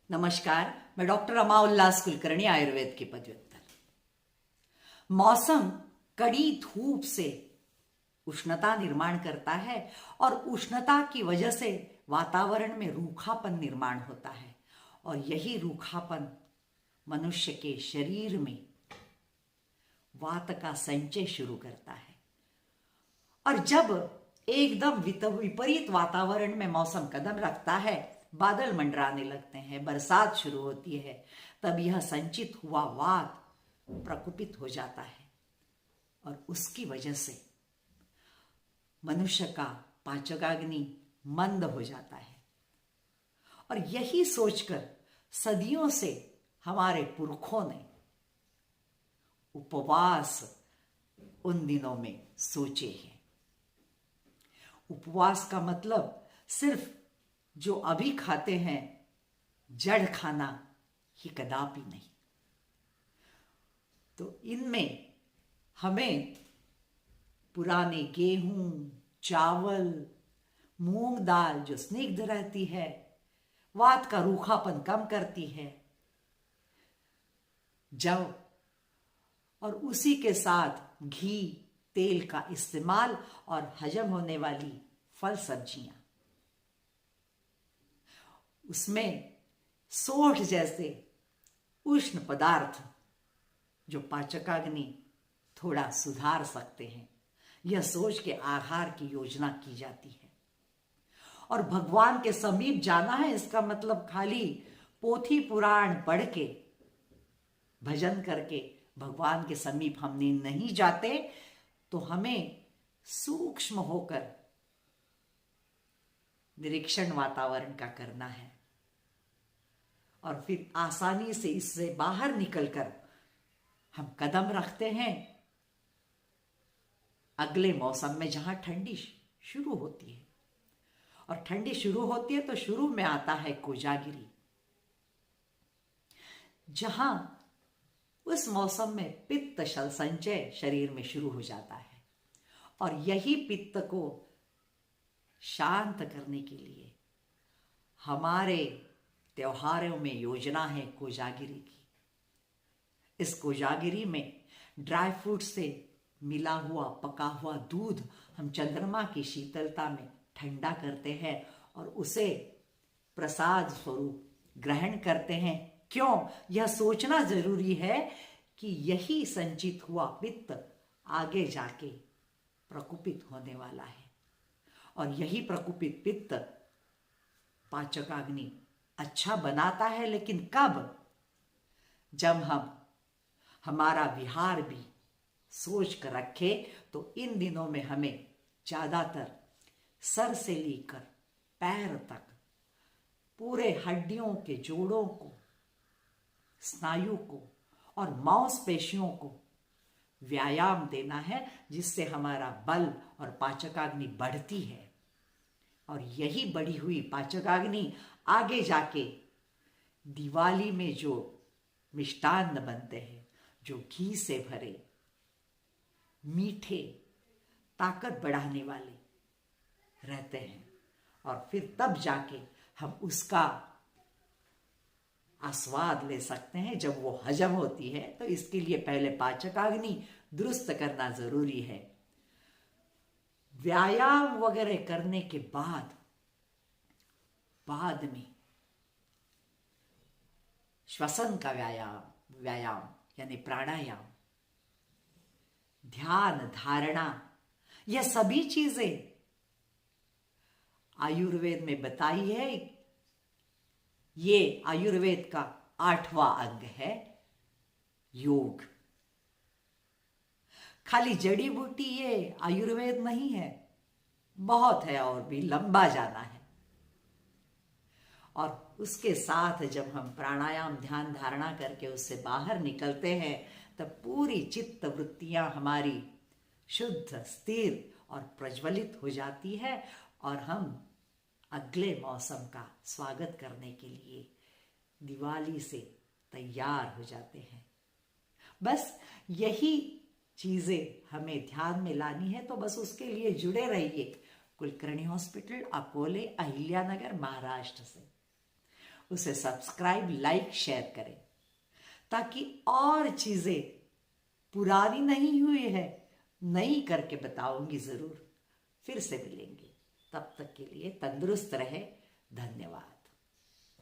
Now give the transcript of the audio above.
नमस्कार, मैं डॉक्टर रमा उल्लास कुलकर्णी, आयुर्वेद की पदव्युत्तर। मौसम कड़ी धूप से उष्णता निर्माण करता है और उष्णता की वजह से वातावरण में रूखापन निर्माण होता है और यही रूखापन मनुष्य के शरीर में वात का संचय शुरू करता है। और जब एकदम विपरीत वातावरण में मौसम कदम रखता है, बादल मंडराने लगते हैं, बरसात शुरू होती है, तब यह संचित हुआ वात प्रकुपित हो जाता है और उसकी वजह से मनुष्य का पाचकाग्नि मंद हो जाता है। और यही सोचकर सदियों से हमारे पुरखों ने उपवास उन दिनों में सोचे हैं। उपवास का मतलब सिर्फ जो अभी खाते हैं जड़ खाना ही कदापि नहीं। तो इनमें हमें पुराने गेहूं, चावल, मूंग दाल जो स्निग्ध रहती है, वात का रूखापन कम करती है, जव और उसी के साथ घी, तेल का इस्तेमाल और हजम होने वाली फल सब्जियां, उसमें सोठ जैसे उष्ण पदार्थ जो पाचकाग्नि थोड़ा सुधार सकते हैं, यह सोच के आहार की योजना की जाती है। और भगवान के समीप जाना है, इसका मतलब खाली पोथी पुराण पढ़ के, भजन करके भगवान के समीप हमने नहीं जाते, तो हमें सूक्ष्म होकर निरीक्षण वातावरण का करना है और फिर आसानी से इससे बाहर निकलकर हम कदम रखते हैं अगले मौसम में, जहां ठंडी शुरू होती है। और ठंडी शुरू होती है तो शुरू में आता है कोजागिरी, जहां उस मौसम में पित्त संचय शरीर में शुरू हो जाता है और यही पित्त को शांत करने के लिए हमारे त्योहारों में योजना है कोजागिरी की। इस कोजागिरी में ड्राई फ्रूट से मिला हुआ पका हुआ दूध हम चंद्रमा की शीतलता में ठंडा करते हैं और उसे प्रसाद स्वरूप ग्रहण करते हैं। क्यों? यह सोचना जरूरी है कि यही संचित हुआ पित्त आगे जाके प्रकुपित होने वाला है और यही प्रकुपित पित्त पाचकाग्नि अच्छा बनाता है। लेकिन कब? जब हम हमारा विहार भी सोच कर रखे, तो इन दिनों में हमें ज्यादातर सर से लेकर पैर तक पूरे हड्डियों के जोड़ों को, स्नायु को और मांसपेशियों को व्यायाम देना है, जिससे हमारा बल और पाचकाग्नि बढ़ती है। और यही बढ़ी हुई पाचकाग्नि आगे जाके दिवाली में जो मिष्टान्न बनते हैं, जो घी से भरे, मीठे, ताकत बढ़ाने वाले रहते हैं, और फिर तब जाके हम उसका आस्वाद ले सकते हैं जब वो हजम होती है। तो इसके लिए पहले पाचकाग्नि दुरुस्त करना जरूरी है। व्यायाम वगैरह करने के बाद में श्वसन का व्यायाम यानी प्राणायाम, ध्यान, धारणा, यह सभी चीजें आयुर्वेद में बताई है। ये आयुर्वेद का 8वां अंग है, योग। खाली जड़ी बूटी ये आयुर्वेद नहीं है, बहुत है और भी लंबा जाना है। और उसके साथ जब हम प्राणायाम, ध्यान, धारणा करके उससे बाहर निकलते हैं, तब पूरी चित्त वृत्तियां हमारी शुद्ध, स्थिर और प्रज्वलित हो जाती है और हम अगले मौसम का स्वागत करने के लिए दिवाली से तैयार हो जाते हैं। बस यही चीजें हमें ध्यान में लानी है, तो बस उसके लिए जुड़े रहिए कुलकर्णी हॉस्पिटल, अकोले, अहिल्यानगर, महाराष्ट्र से। उसे सब्सक्राइब, लाइक, शेयर करें, ताकि और चीजें पुरानी नहीं हुई है, नई करके बताऊंगी जरूर। फिर से मिलेंगे, तब तक के लिए तंदुरुस्त रहे। धन्यवाद।